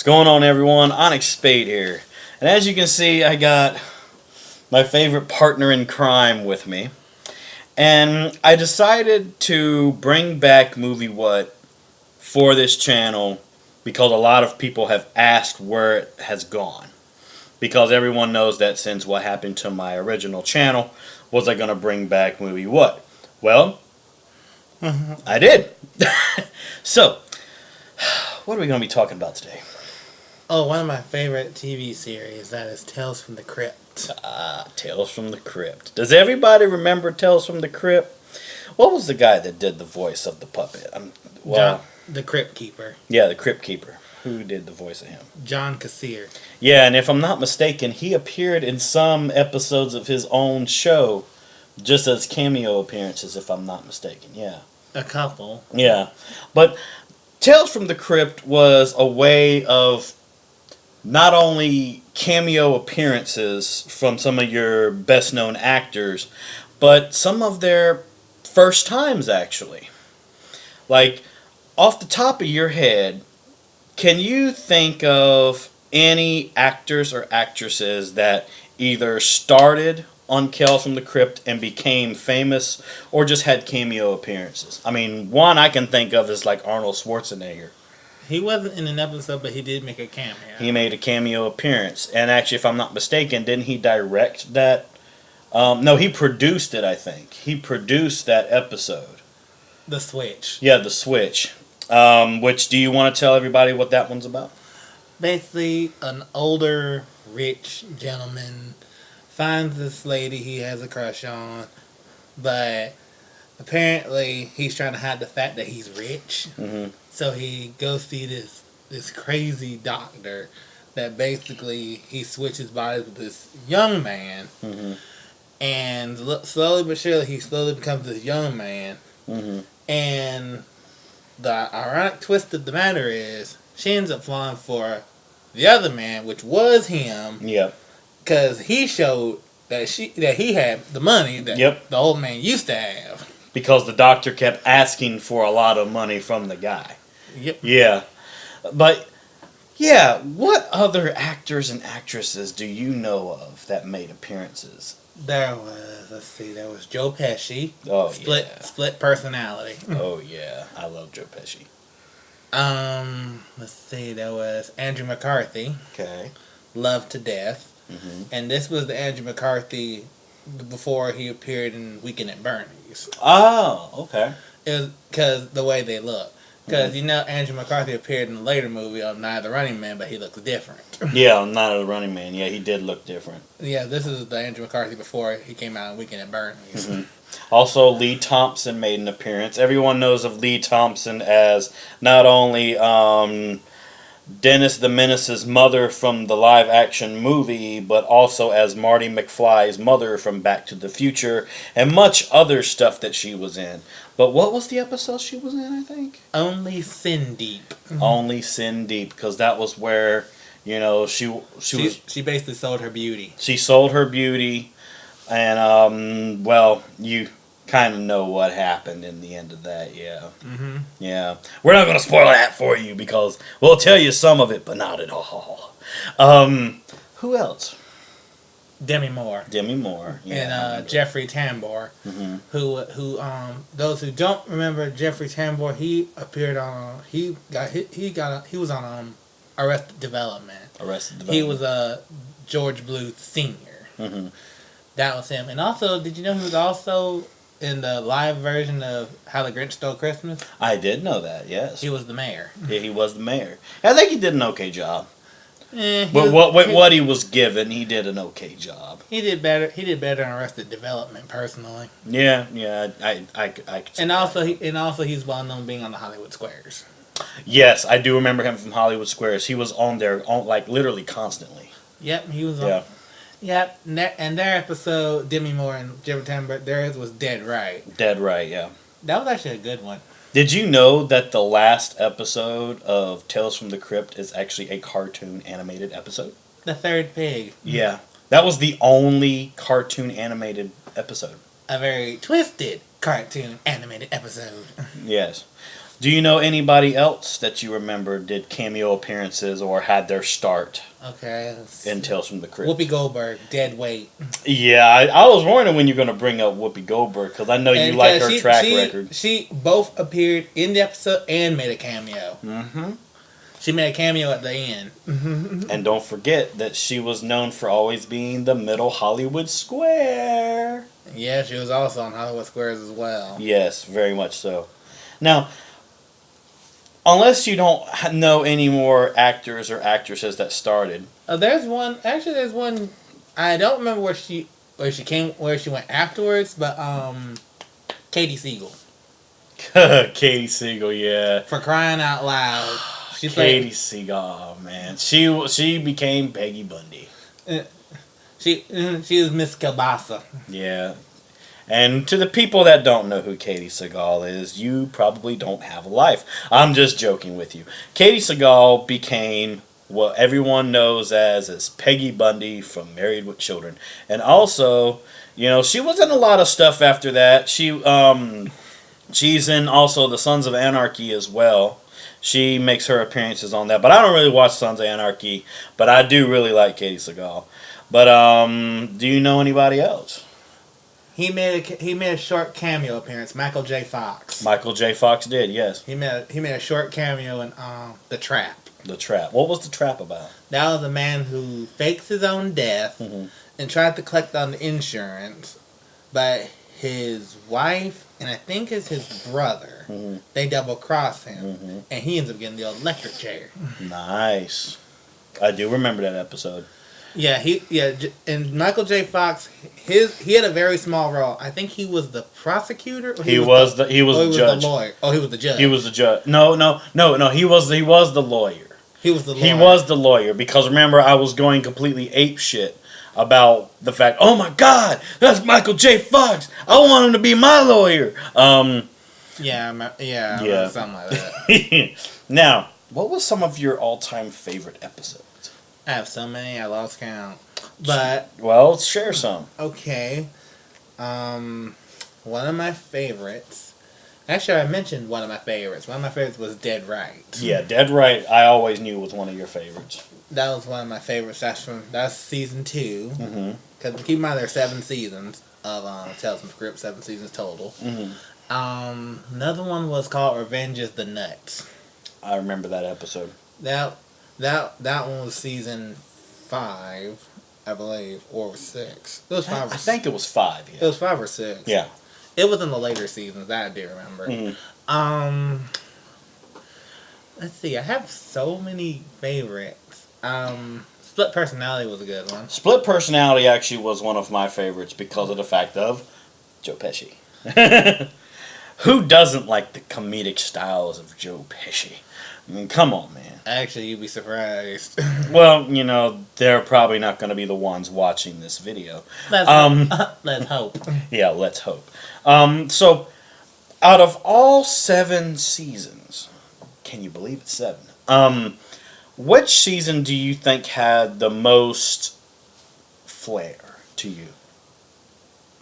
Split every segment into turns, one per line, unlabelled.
What's going on, everyone? Onyx Spade here. And as you can see, I got my favorite partner in crime with me. And I decided to bring back Movie What for this channel because a lot of people have asked where it has gone. Because everyone knows that since what happened to my original channel, was I going to bring back Movie What? Well, I did. So, what are we going to be talking about today?
Oh, one of my favorite TV series, that is Tales from the Crypt.
Tales from the Crypt. Does everybody Tales from the Crypt? What was the guy that did the voice of the puppet?
John, the Crypt Keeper.
Yeah, the Crypt Keeper. Who did the voice of him?
John Kassir.
Yeah, and if I'm not mistaken, he appeared in some episodes of his own show, just as cameo appearances, if I'm not mistaken. Yeah.
A couple.
Yeah. But Tales from the Crypt was a way of not only cameo appearances from some of your best known actors, but some of their first times, actually. Like, off the top of your head, can you think of any actors or actresses that either started on Tales from the Crypt and became famous, or just had cameo appearances? I mean, one I can think of is like Arnold Schwarzenegger.
He wasn't in an episode, but he did make a cameo.
He made a cameo appearance. And actually, if I'm not mistaken, didn't he direct that? No, he produced it, I think. He produced that episode.
The Switch.
Yeah, The Switch. Which, do you want to tell everybody what that one's about?
Basically, an older, rich gentleman finds this lady he has a crush on, but apparently he's trying to hide the fact that he's rich.
Mm-hmm.
So he goes see this crazy doctor that basically he switches bodies with this young man.
Mm-hmm.
And slowly but surely he slowly becomes this young man.
Mm-hmm.
And the ironic twist of the matter is she ends up falling for the other man, which was him.
Yep.
Because he showed that he had the money that the old man used to have.
Because the doctor kept asking for a lot of money from the guy.
Yep.
Yeah. But, yeah, what other actors and actresses do you know of that made appearances?
There was Joe Pesci.
Oh,
Split personality.
Oh, yeah. I love Joe Pesci.
There was Andrew McCarthy.
Okay.
Loved to Death.
Mm-hmm.
And this was the Andrew McCarthy before he appeared in Weekend at Bernie's.
Oh, okay.
It was because the way they look. Because, Andrew McCarthy appeared in a later movie of Night of the Running Man, but he looks different.
Yeah, Night of the Running Man. Yeah, he did look different.
Yeah, this is the Andrew McCarthy before he came out in Weekend at Bernie's.
Mm-hmm. Also, Lee Thompson made an appearance. Everyone knows of Lee Thompson as not only Dennis the Menace's mother from the live-action movie, but also as Marty McFly's mother from Back to the Future, and much other stuff that she was in. But what was the episode she was in, I think?
Only Sin Deep.
Only Sin Deep, because that was where, she
basically sold her beauty.
She sold her beauty, and, you kind of know what happened in the end of that, yeah.
Mm-hmm.
Yeah. We're not going to spoil that for you, because we'll tell you some of it, but not at all. Who else?
Demi Moore.
Yeah.
And Jeffrey Tambor.
Mm-hmm.
Who those who don't remember Jeffrey Tambor, he appeared on he was on Arrested Development. He was George Bluth Sr.
Mm-hmm.
That was him. And also, did you know he was also in the live version of How the Grinch Stole Christmas?
I did know that, yes.
He was the mayor.
Yeah, he was the mayor. I think he did an okay job.
But
what he was given, he did an okay job.
He did better. He did better on Arrested Development, personally.
Yeah, I
and also he's well known being on the Hollywood Squares.
Yes, I do remember him from Hollywood Squares. He was on there, literally constantly.
Yep, he was on. Yeah. Yep, and their episode, Demi Moore and Jeffrey Tambor, theirs was Dead Right.
Dead Right, yeah.
That was actually a good one.
Did you know that the last episode of Tales from the Crypt is actually a cartoon animated episode?
The Third Pig.
Yeah. That was the only cartoon animated episode.
A very twisted cartoon animated episode.
Yes. Do you know anybody else that you remember did cameo appearances or had their start
Okay.
in Tales from the Crypt?
Whoopi Goldberg, dead weight.
Yeah, I was wondering when you're going to bring up Whoopi Goldberg because I know you like her track record.
She both appeared in the episode and made a cameo.
Mm-hmm.
She made a cameo at the end.
And don't forget that she was known for always being the middle Hollywood square.
Yeah, she was also on Hollywood Squares as well.
Yes, very much so. Now, unless you don't know any more actors or actresses that started.
There's one. Actually, there's one. I don't remember where she went afterwards, but Katie Siegel.
Katie Siegel, yeah.
For crying out loud.
Katie Siegel, oh, man. She became Peggy Bundy.
She was Miss Kielbasa.
Yeah. And to the people that don't know who Katie Siegel is, you probably don't have a life. I'm just joking with you. Katie Siegel became what everyone knows as Peggy Bundy from Married with Children. And also, you know, she was in a lot of stuff after that. She's in also the Sons of Anarchy as well. She makes her appearances on that. But I don't really watch Sons of Anarchy. But I do really like Katie Siegel. But do you know anybody else?
He made a short cameo appearance. Michael J. Fox.
Michael J. Fox did, yes.
He made a short cameo in The Trap.
The Trap. What was The Trap about?
That was a man who fakes his own death and tried to collect on the insurance, but his wife and I think it's his brother, they double cross him, and he ends up getting the electric chair.
Nice. I do remember that episode.
Yeah, and Michael J. Fox, he had a very small role. I think he was the prosecutor. Or
he was the judge.
The lawyer. Oh, he was the judge.
He was the judge. No. He was the lawyer.
He was the lawyer.
He was the lawyer because remember I was going completely ape shit about the fact. Oh my God, that's Michael J. Fox. I want him to be my lawyer.
Yeah, something like that.
Now, what was some of your all-time favorite episodes?
I have so many, I lost count. But
well, share some.
Okay, one of my favorites. Actually, I mentioned one of my favorites. One of my favorites was Dead Right.
Yeah, Dead Right. I always knew was one of your favorites.
That was one of my favorites. That's season 2. Because keep in mind there are 7 seasons of Tales from the Crypt, 7 seasons total. Another one was called Revenge is the Nuts.
I remember that episode.
That one was season 5, I believe, or 6. It was 5.
I think it was 5. Yeah.
It was 5 or 6.
Yeah.
It was in the later seasons. That I do remember. Let's see. I have so many favorites. Split Personality was a good one.
Split Personality actually was one of my favorites because of the fact of Joe Pesci. Who doesn't like the comedic styles of Joe Pesci? I mean, come on, man.
Actually, you'd be surprised.
Well, you know, they're probably not going to be the ones watching this video.
Let's hope.
Yeah, let's hope. So, out of all 7 seasons, can you believe it's 7? Which season do you think had the most flair to you?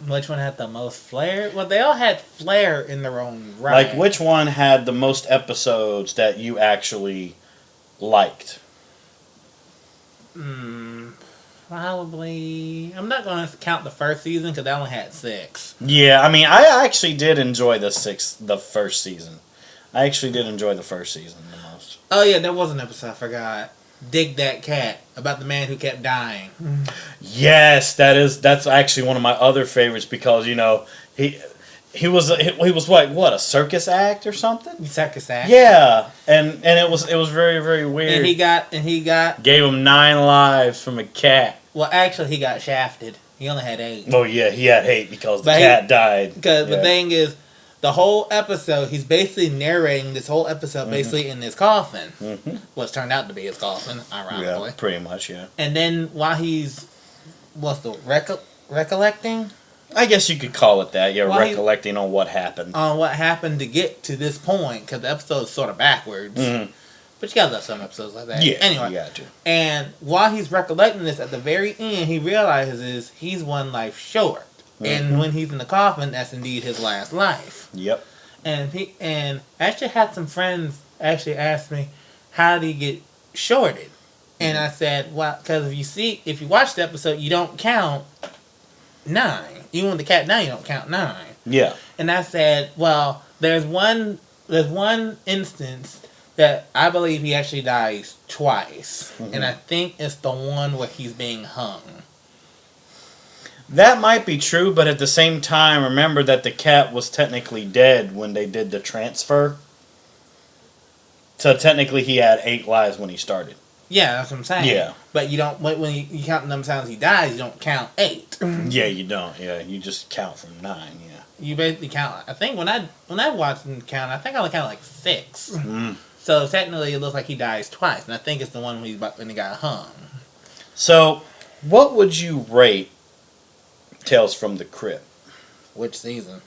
Which one had the most flair? Well, they all had flair in their own right.
Like, which one had the most episodes that you actually liked?
Probably. I'm not going to count the first season because I only had 6.
Yeah, I mean, I actually did enjoy the first season. I actually did enjoy the first season the most.
Oh, yeah, there was an episode I forgot. Dig That Cat, about the man who kept dying.
Yes, that's actually one of my other favorites because, you know, he was what, a circus act or something?
Circus act.
Yeah, and it was very, very weird.
And he got
gave him 9 lives from a cat.
Well, actually, he got shafted. He only had 8.
Oh yeah, he had 8 because the cat died.
Because the thing is, the whole episode, he's basically narrating this whole episode basically in his coffin. What's turned out to be his coffin, ironically.
Yeah, pretty much, yeah.
And then while he's, recollecting?
I guess you could call it that. Yeah,
while
recollecting on what happened.
On what happened to get to this point, because the episode's sort of backwards. But you gotta love some episodes like that.
Yeah,
anyway,
you got to.
And while he's recollecting this, at the very end, he realizes he's one life short. And when he's in the coffin, that's indeed his last life.
Yep.
and I actually had some friends actually ask me, how do you get shorted? And I said, well, because if you watch the episode, you don't count 9. Even when the cat 9, you don't count 9.
Yeah.
And I said, well, there's one instance that I believe he actually dies twice, and I think it's the one where he's being hung.
That might be true, but at the same time, remember that the cat was technically dead when they did the transfer. So technically, he had 8 lives when he started.
Yeah, that's what I'm saying.
Yeah.
But you don't, when you count the number of times he dies, you don't count 8.
Yeah, you don't. Yeah, you just count from 9. Yeah.
You basically count. I think when I watched him count, I think I only counted like 6.
Mm.
So technically, it looks like he dies twice, and I think it's the one when he got hung.
So, what would you rate Tales from the Crypt?
Which season?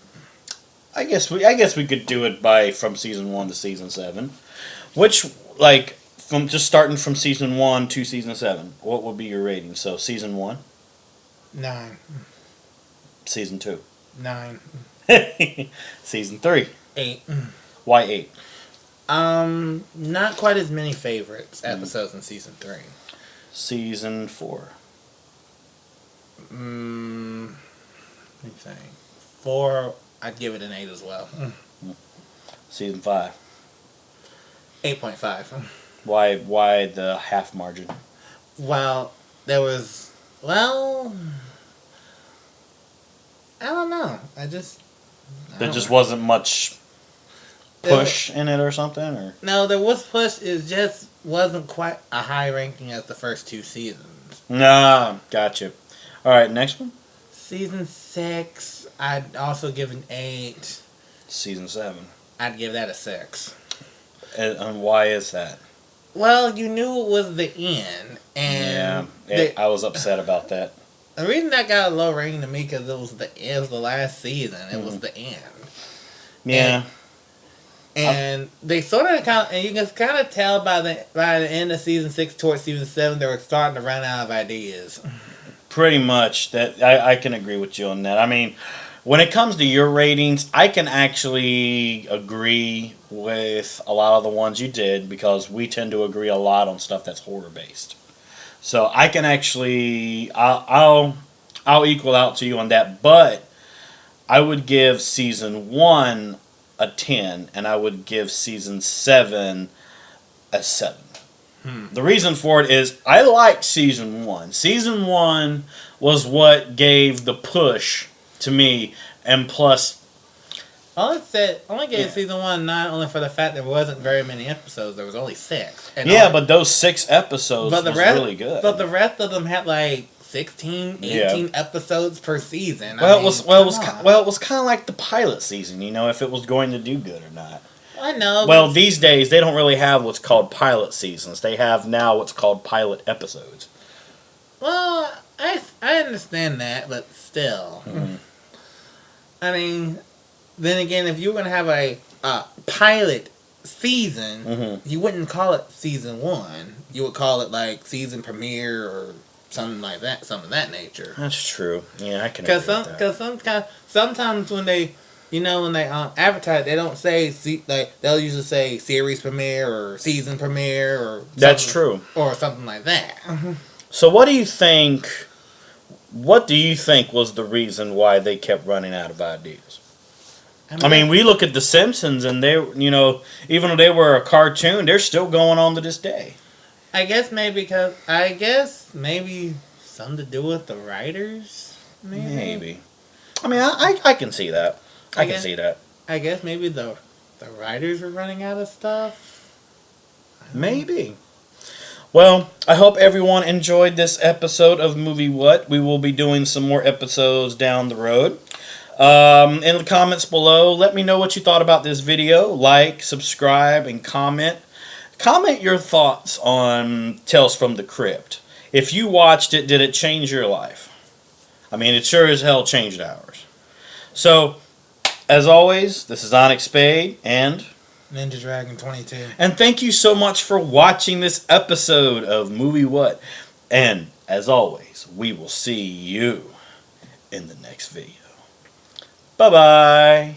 I guess we could do it from season 1 to season 7. Which, like, from just starting from season 1 to season 7, what would be your rating? So season 1,
9.
season 2,
9.
season 3.
8.
Why 8?
Not quite as many favorites episodes in season 3.
Season 4.
Let me think. 4, I'd give it an 8 as well.
Season 5.
8.5.
Why the half margin?
Well, there was, I don't know.
There just wasn't much push in it or something, or
No, there was push. It just wasn't quite a high ranking as the first 2 seasons.
nah, gotcha. All right, next one.
Season 6, I'd also give an 8.
Season 7.
I'd give that a 6.
And why is that?
Well, you knew it was the end, and
I was upset about that.
the reason that got a low rating to me because it was the last season. It was the end.
Yeah.
And they sort of and you can kind of tell by the end of season 6 towards season 7 they were starting to run out of ideas.
Pretty much. That I can agree with you on that. I mean, when it comes to your ratings, I can actually agree with a lot of the ones you did because we tend to agree a lot on stuff that's horror based. So I can actually I'll equal out to you on that, but I would give season 1 a 10 and I would give season 7 a 7. The reason for it is I like season 1. Season 1 was what gave the push to me, and plus,
Only gave season 1 not only for the fact there wasn't very many episodes. There was only 6.
But those 6 episodes was really good.
But the rest of them had like 16, 18 episodes per season.
It was kind of like the pilot season, if it was going to do good or not.
I know.
Well, these days they don't really have what's called pilot seasons. They have now what's called pilot episodes.
Well, I understand that, but still.
Mm-hmm.
I mean, then again, if you were going to have a pilot season, you wouldn't call it season 1. You would call it like season premiere or something like that, something of that nature.
That's true. Yeah, I can agree with that.
Because sometimes when they advertise, they don't say they'll usually say series premiere or season premiere or
that's true,
or something like that.
So what do you think? What do you think was the reason why they kept running out of ideas? I mean, we look at The Simpsons, and they, even though they were a cartoon, they're still going on to this day.
I guess maybe something to do with the writers.
Maybe. I mean, I can see that. I can see that.
I guess maybe the writers were running out of stuff.
Maybe. Well, I hope everyone enjoyed this episode of Movie What. We will be doing some more episodes down the road. In the comments below, let me know what you thought about this video. Like, subscribe, and comment. Comment your thoughts on Tales from the Crypt. If you watched it, did it change your life? I mean, it sure as hell changed ours. So, as always, this is Onyx Spade and
Ninja Dragon 22.
And thank you so much for watching this episode of Movie What. And as always, we will see you in the next video. Bye-bye.